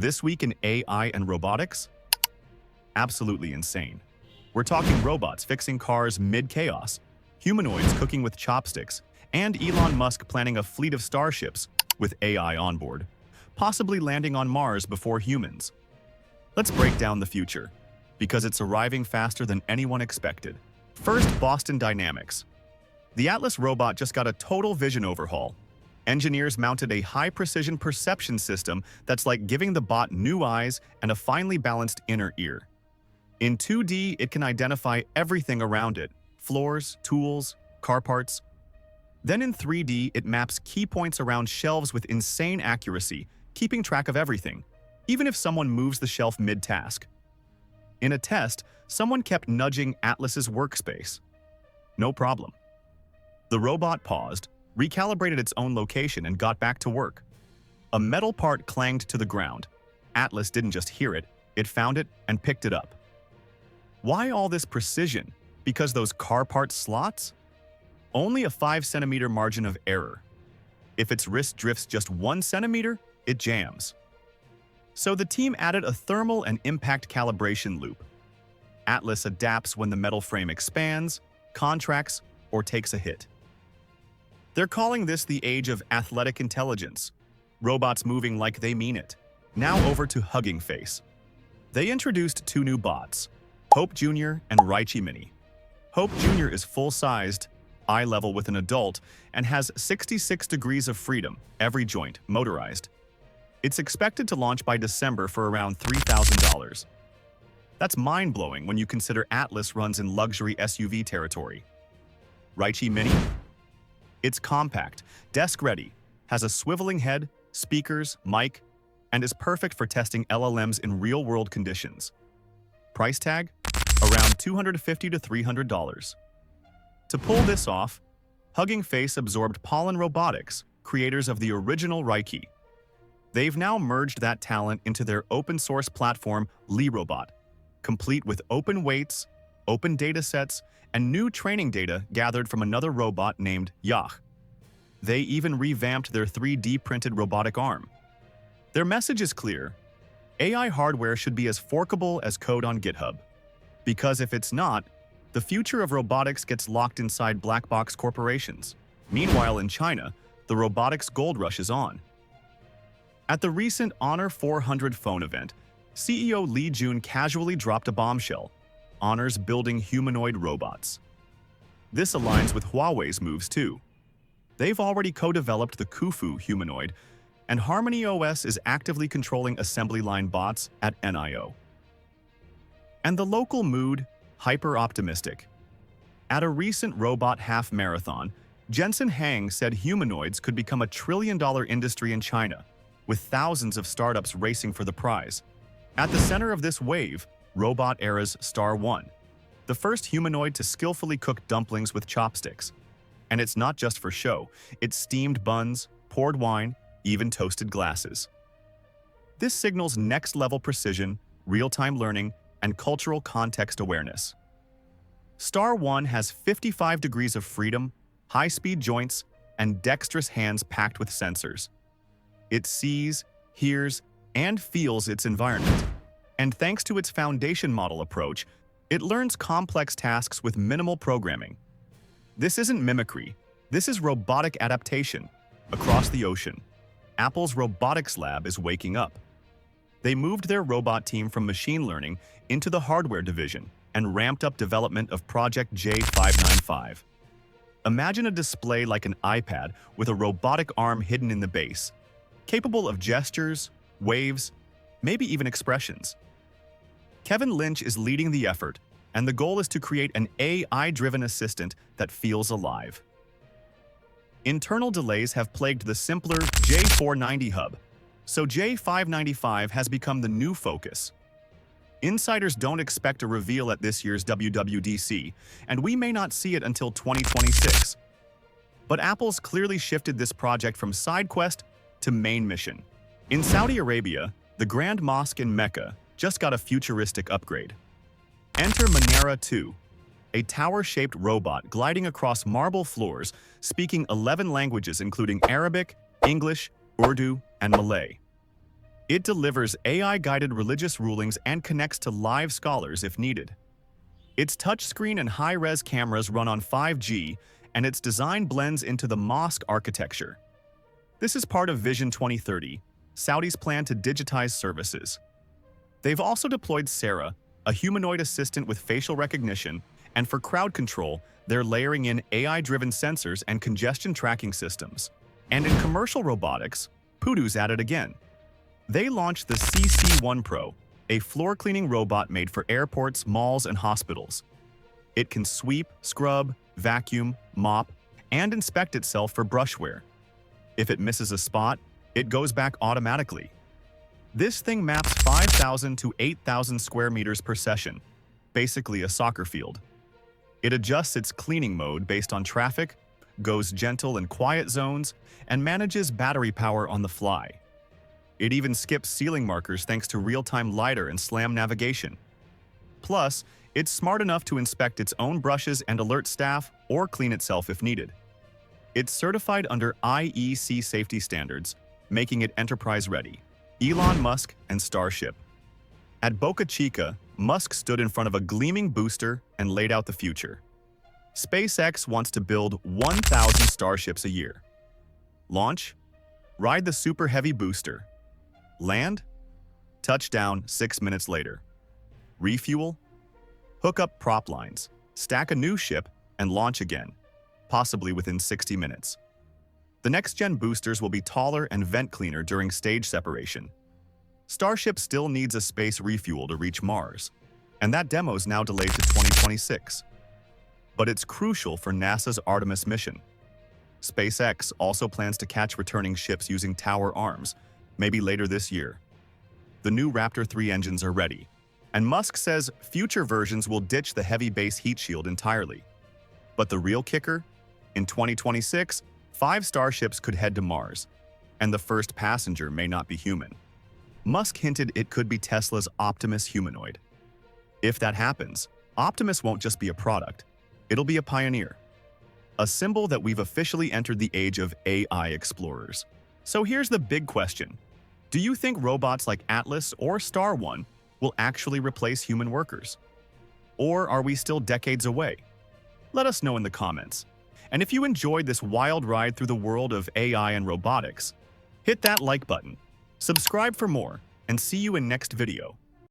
This week in AI and robotics? Absolutely insane. We're talking robots fixing cars mid-chaos, humanoids cooking with chopsticks, and Elon Musk planning a fleet of starships with AI on board, possibly landing on Mars before humans. Let's break down the future, because it's arriving faster than anyone expected. First, Boston Dynamics. The Atlas robot just got a total vision overhaul. Engineers mounted a high-precision perception system that's like giving the bot new eyes and a finely balanced inner ear. In 2D, it can identify everything around it: floors, tools, car parts. Then in 3D, it maps key points around shelves with insane accuracy, keeping track of everything, even if someone moves the shelf mid-task. In a test, someone kept nudging Atlas's workspace. No problem. The robot paused, recalibrated its own location, and got back to work. A metal part clanged to the ground. Atlas didn't just hear it, it found it and picked it up. Why all this precision? Because those car part slots? Only a 5-centimeter margin of error. If its wrist drifts just 1 centimeter, it jams. So the team added a thermal and impact calibration loop. Atlas adapts when the metal frame expands, contracts, or takes a hit. They're calling this the age of athletic intelligence, robots moving like they mean it. Now over to Hugging Face. They introduced 2 new bots, Hope Jr. and Raichi Mini. Hope Jr. is full-sized, eye level with an adult, and has 66 degrees of freedom, every joint motorized. It's expected to launch by December for around $3,000. That's mind-blowing when you consider Atlas runs in luxury SUV territory. Raichi Mini? It's compact, desk-ready, has a swiveling head, speakers, mic, and is perfect for testing LLMs in real-world conditions. Price tag? Around $250 to $300. To pull this off, Hugging Face absorbed Pollen Robotics, creators of the original Reiki. They've now merged that talent into their open-source platform, LiRobot, complete with open weights, open datasets, and new training data gathered from another robot named Yach. They even revamped their 3D printed robotic arm. Their message is clear: AI hardware should be as forkable as code on GitHub. Because if it's not, the future of robotics gets locked inside black box corporations. Meanwhile, in China, the robotics gold rush is on. At the recent Honor 400 phone event, CEO Li Jun casually dropped a bombshell: Honor's building humanoid robots. This aligns with Huawei's moves too. They've already co-developed the Kufu humanoid, and Harmony OS is actively controlling assembly line bots at NIO. And the local mood? Hyper-optimistic. At a recent robot half-marathon, Jensen Huang said humanoids could become a trillion-dollar industry in China, with thousands of startups racing for the prize. At the center of this wave, RobotEra's Star 1, the first humanoid to skillfully cook dumplings with chopsticks. And it's not just for show, it's steamed buns, poured wine, even toasted glasses. This signals next-level precision, real-time learning, and cultural context awareness. Star 1 has 55 degrees of freedom, high-speed joints, and dexterous hands packed with sensors. It sees, hears, and feels its environment. And thanks to its foundation model approach, it learns complex tasks with minimal programming. This isn't mimicry, this is robotic adaptation. Across the ocean, Apple's robotics lab is waking up. They moved their robot team from machine learning into the hardware division and ramped up development of Project J595. Imagine a display like an iPad with a robotic arm hidden in the base, capable of gestures, waves, maybe even expressions. Kevin Lynch is leading the effort, and the goal is to create an AI-driven assistant that feels alive. Internal delays have plagued the simpler J490 hub, so J595 has become the new focus. Insiders don't expect a reveal at this year's WWDC, and we may not see it until 2026. But Apple's clearly shifted this project from side quest to main mission. In Saudi Arabia, the Grand Mosque in Mecca just got a futuristic upgrade. Enter Manara 2, a tower-shaped robot gliding across marble floors, speaking 11 languages including Arabic, English, Urdu, and Malay. It delivers AI-guided religious rulings and connects to live scholars if needed. Its touchscreen and high-res cameras run on 5G, and its design blends into the mosque architecture. This is part of Vision 2030, Saudi's plan to digitize services. They've also deployed Sarah, a humanoid assistant with facial recognition, and for crowd control, they're layering in AI-driven sensors and congestion tracking systems. And in commercial robotics, Pudu's at it again. They launched the CC1 Pro, a floor-cleaning robot made for airports, malls, and hospitals. It can sweep, scrub, vacuum, mop, and inspect itself for brushwear. If it misses a spot, it goes back automatically. This thing maps 5,000 to 8,000 square meters per session, basically a soccer field. It adjusts its cleaning mode based on traffic, goes gentle in quiet zones, and manages battery power on the fly. It even skips ceiling markers thanks to real-time lidar and SLAM navigation. Plus, it's smart enough to inspect its own brushes and alert staff or clean itself if needed. It's certified under IEC safety standards, making it enterprise-ready. Elon Musk and Starship. At Boca Chica, Musk stood in front of a gleaming booster and laid out the future. SpaceX wants to build 1,000 Starships a year. Launch? Ride the super heavy booster. Land? Touchdown 6 minutes later. Refuel? Hook up prop lines, stack a new ship, and launch again, possibly within 60 minutes. The next-gen boosters will be taller and vent cleaner during stage separation. Starship still needs a space refuel to reach Mars, and that demo's now delayed to 2026. But it's crucial for NASA's Artemis mission. SpaceX also plans to catch returning ships using tower arms, maybe later this year. The new Raptor 3 engines are ready, and Musk says future versions will ditch the heavy base heat shield entirely. But the real kicker? In 2026, 5 Starships could head to Mars, and the first passenger may not be human. Musk hinted it could be Tesla's Optimus humanoid. If that happens, Optimus won't just be a product, it'll be a pioneer. A symbol that we've officially entered the age of AI explorers. So here's the big question. Do you think robots like Atlas or Star One will actually replace human workers? Or are we still decades away? Let us know in the comments. And if you enjoyed this wild ride through the world of AI and robotics, hit that like button, subscribe for more, and see you in next video.